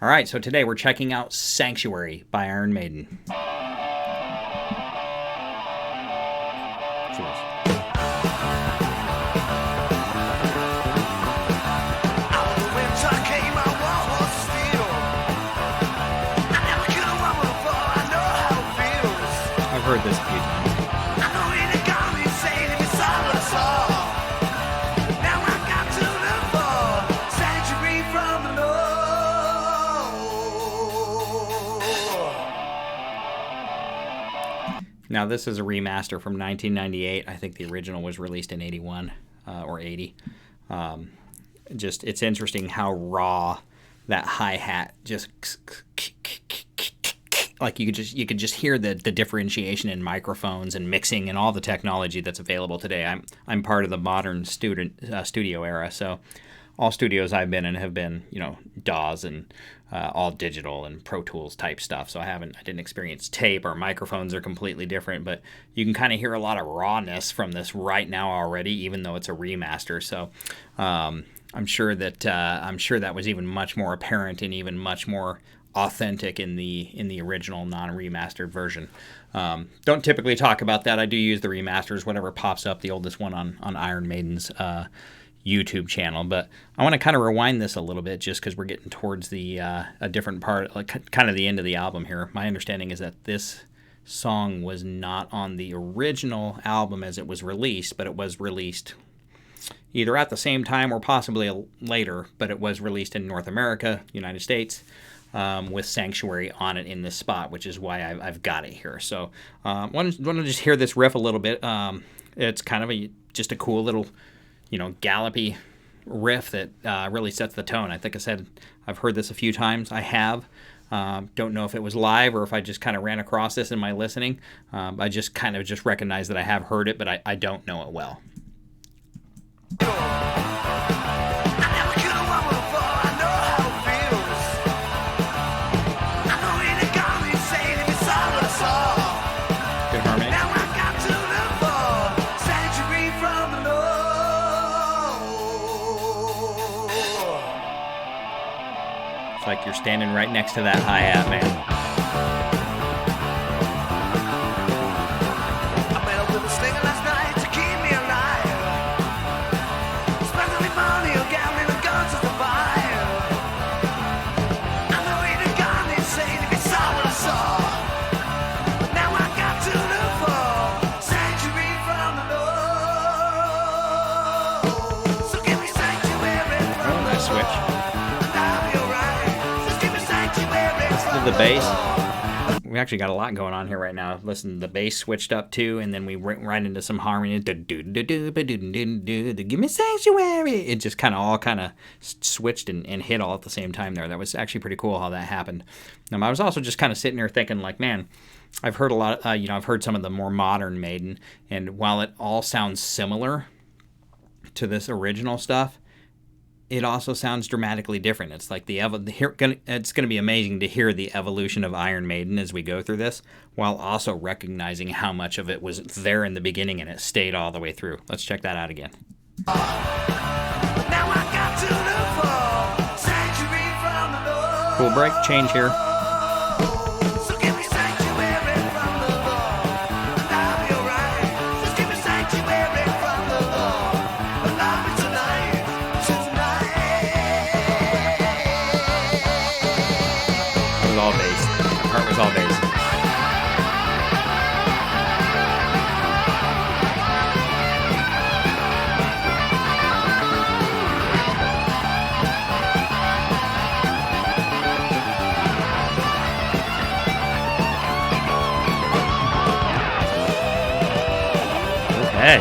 All right, so today we're checking out Sanctuary by Iron Maiden. Cheers. I've heard this a few times. Now, this is a remaster from 1998. I think the original was released in 81 or 80. It's interesting how raw that hi-hat just like you could just hear the differentiation in microphones and mixing and all the technology that's available today. I'm part of the modern studio era, so all studios I've been in have been, DAWs and all digital and Pro Tools type stuff. So I didn't experience tape. Our microphones are completely different, but you can kind of hear a lot of rawness from this right now already, even though it's a remaster. So I'm sure that was even much more apparent and even much more authentic in the original non-remastered version. Don't typically talk about that. I do use the remasters, whatever pops up, the oldest one on Iron Maiden's YouTube channel, but I want to kind of rewind this a little bit just because we're getting towards the a different part, like kind of the end of the album here. My understanding is that this song was not on the original album as it was released, but it was released either at the same time or possibly later, but it was released in North America, United States, with Sanctuary on it in this spot, which is why I've got it here. So want to just hear this riff a little bit. It's kind of just a cool little gallopy riff that really sets the tone. I think I said I've heard this a few times. I have. Don't know if it was live or if I just kind of ran across this in my listening. I just kind of recognized that I have heard it, but I don't know it well. Good harmony. It's like you're standing right next to that hi-hat, man. I met up with a slinger last night to keep me alive. Spending money on gambling and guns to survive. I know he done gone insane if he saw what I saw. But now I got to look for sanctuary from the Lord. So give me sanctuary from the Nice switch. The bass. We actually got a lot going on here right now. Listen, the bass switched up too, and then we went right into some harmony. Give me sanctuary. It just kind of switched and hit all at the same time there. That was actually pretty cool how that happened. I was also just kind of sitting there thinking, like, man, I've heard a lot. I've heard some of the more modern Maiden, and while it all sounds similar to this original stuff, it also sounds dramatically different. It's like it's going to be amazing to hear the evolution of Iron Maiden as we go through this, while also recognizing how much of it was there in the beginning and it stayed all the way through. Let's check that out again. Now I got to look for sanctuary from the Lord. Cool break, change here. So give me sanctuary from the Lord, and I'll be alright. Just give me sanctuary from the Lord, and I'll be tonight. It was all bass. That part was all bass. Okay.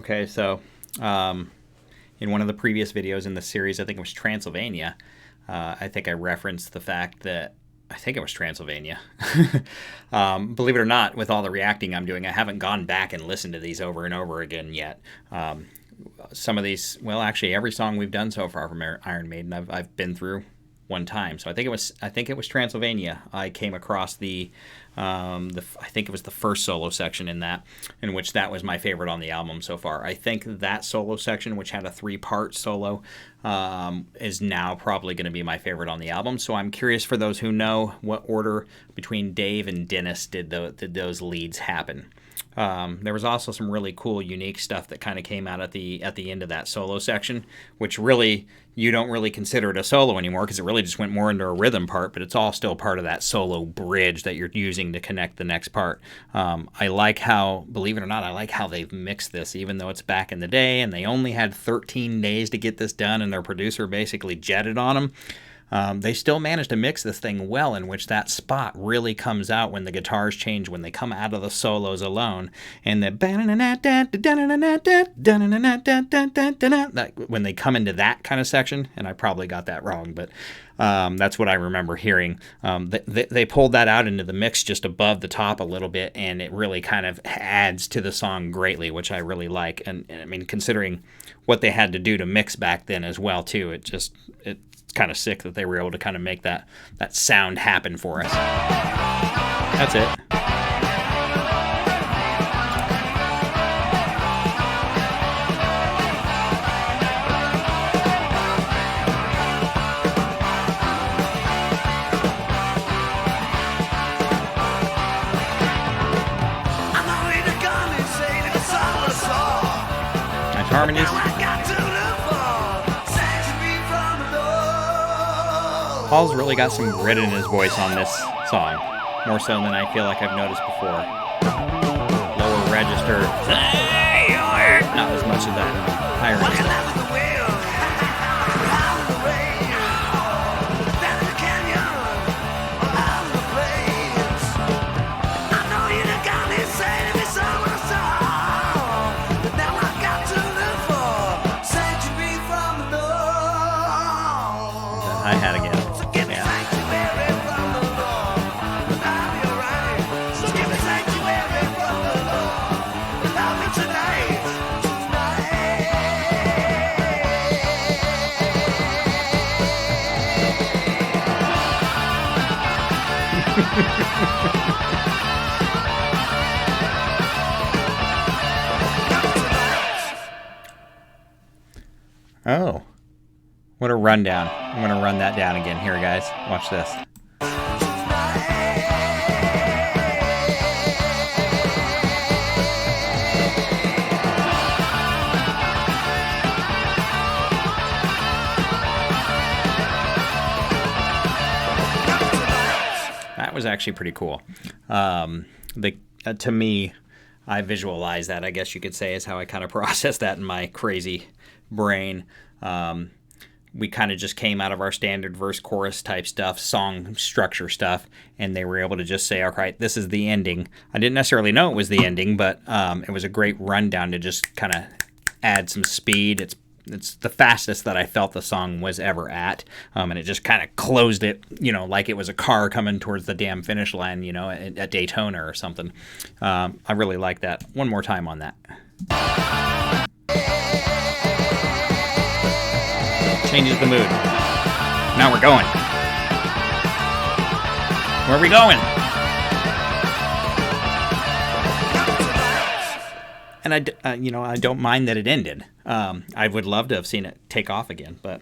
Okay, so in one of the previous videos in the series, I think it was Transylvania, I think I referenced the fact that I think it was Transylvania. Believe it or not, with all the reacting I'm doing, I haven't gone back and listened to these over and over again yet. Some of these, well, actually, every song we've done so far from Iron Maiden, I've been through one time. So I think it was Transylvania. I came across I think it was the first solo section in which that was my favorite on the album so far. I think that solo section, which had a 3-part solo, is now probably going to be my favorite on the album. So I'm curious, for those who know, what order between Dave and Dennis did those leads happen. There was also some really cool, unique stuff that kind of came out at the end of that solo section, which really you don't really consider it a solo anymore because it really just went more into a rhythm part, but it's all still part of that solo bridge that you're using to connect the next part. I like how, believe it or not, I like how they've mixed this, even though it's back in the day and they only had 13 days to get this done and their producer basically jetted on them. They still managed to mix this thing well, in which that spot really comes out when the guitars change, when they come out of the solos alone, and when they come into that kind of section, and I probably got that wrong, but that's what I remember hearing. They pulled that out into the mix just above the top a little bit, and it really kind of adds to the song greatly, which I really like. And I mean, considering what they had to do to mix back then as well, too, it's kind of sick that they were able to kind of make that sound happen for us. That's it. Nice harmonies. Paul's really got some grit in his voice on this song, more so than I feel like I've noticed before. Lower register, not as much of that higher register. Hi-hat again. Oh, what a rundown. I'm going to run that down again. Here, guys. Watch this. That was actually pretty cool. To me, I visualize that, I guess you could say, is how I kind of process that in my crazy brain. We kind of just came out of our standard verse chorus type stuff, song structure stuff, and they were able to just say, all right, this is the ending. I didn't necessarily know it was the ending, but it was a great rundown to just kind of add some speed. It's the fastest that I felt the song was ever at, and it just kind of closed it, like it was a car coming towards the damn finish line, at Daytona or something. I really like that. One more time on that. Changes the mood. Now we're going. Where are we going? And I don't mind that it ended. I would love to have seen it take off again, but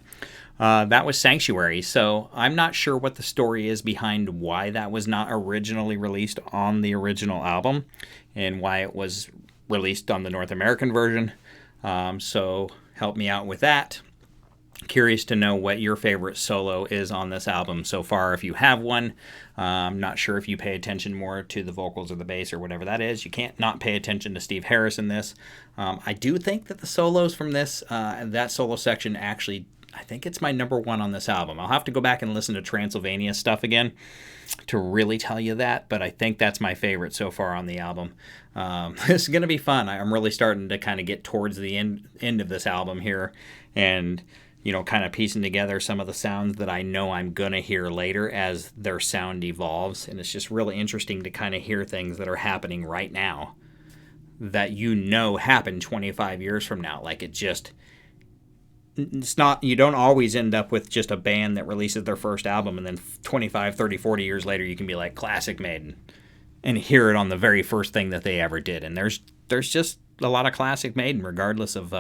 that was Sanctuary. So I'm not sure what the story is behind why that was not originally released on the original album, and why it was released on the North American version. So help me out with that. Curious to know what your favorite solo is on this album so far, if you have one. I'm not sure if you pay attention more to the vocals or the bass or whatever that is. You can't not pay attention to Steve Harris in this. I do think that the solos from that solo section actually, I think it's my number one on this album. I'll have to go back and listen to Transylvania stuff again to really tell you that, but I think that's my favorite so far on the album. This is going to be fun. I'm really starting to kind of get towards the end of this album here, and kind of piecing together some of the sounds that I know I'm going to hear later as their sound evolves. And it's just really interesting to kind of hear things that are happening right now that happened 25 years from now. Like it's not, you don't always end up with just a band that releases their first album and then 25, 30, 40 years later you can be like classic Maiden and hear it on the very first thing that they ever did. And there's just a lot of classic Maiden regardless of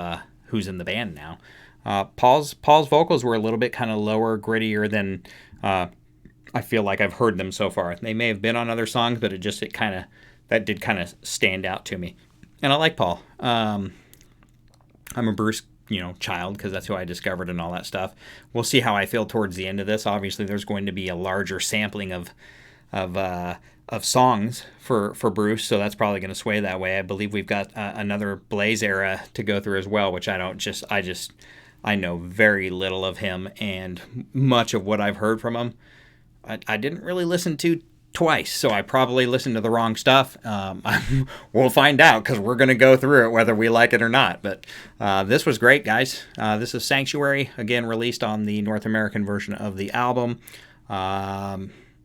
who's in the band now. Paul's vocals were a little bit kind of lower, grittier than I feel like I've heard them so far. They may have been on other songs, but that did kind of stand out to me. And I like Paul. I'm a Bruce, child, because that's who I discovered and all that stuff. We'll see how I feel towards the end of this. Obviously, there's going to be a larger sampling of songs for Bruce, so that's probably going to sway that way. I believe we've got another Blaze era to go through as well, which I know very little of him, and much of what I've heard from him, I didn't really listen to twice, so I probably listened to the wrong stuff. We'll find out because we're going to go through it whether we like it or not. But this was great, guys. This is Sanctuary, again, released on the North American version of the album.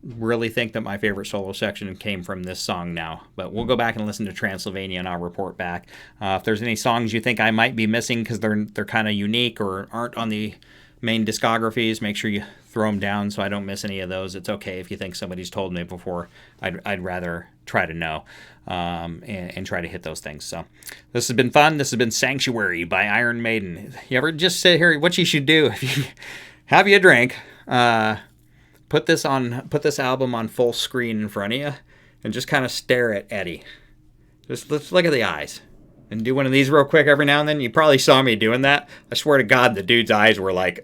Really think that my favorite solo section came from this song now. But we'll go back and listen to Transylvania and I'll report back. If there's any songs you think I might be missing because they're kind of unique or aren't on the main discographies, make sure you throw them down so I don't miss any of those. It's okay if you think somebody's told me before. I'd rather try to know and try to hit those things. So this has been fun. This has been Sanctuary by Iron Maiden. You ever just sit here, what you should do if you have you a drink, put this album on full screen in front of you and just kind of stare at Eddie. Let's look at the eyes. And do one of these real quick every now and then. You probably saw me doing that. I swear to God, the dude's eyes were like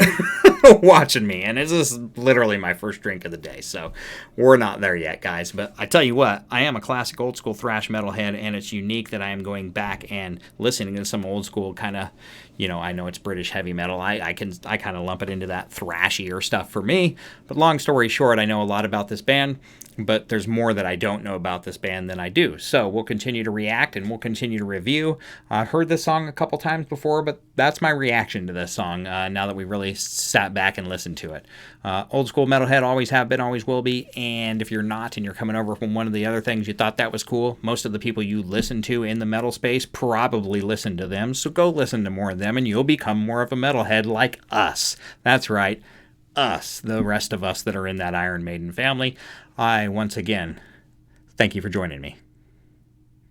watching me. And this is literally my first drink of the day. So we're not there yet, guys. But I tell you what, I am a classic old school thrash metalhead. And it's unique that I am going back and listening to some old school kind of, I know it's British heavy metal. I kind of lump it into that thrashier stuff for me. But long story short, I know a lot about this band. But there's more that I don't know about this band than I do. So we'll continue to react and we'll continue to review. I've heard this song a couple times before, but that's my reaction to this song now that we really sat back and listened to it. Old school metalhead, always have been, always will be. And if you're not and you're coming over from one of the other things you thought that was cool, most of the people you listen to in the metal space probably listen to them. So go listen to more of them and you'll become more of a metalhead like us. That's right. Us, the rest of us that are in that Iron Maiden family. I, once again, thank you for joining me.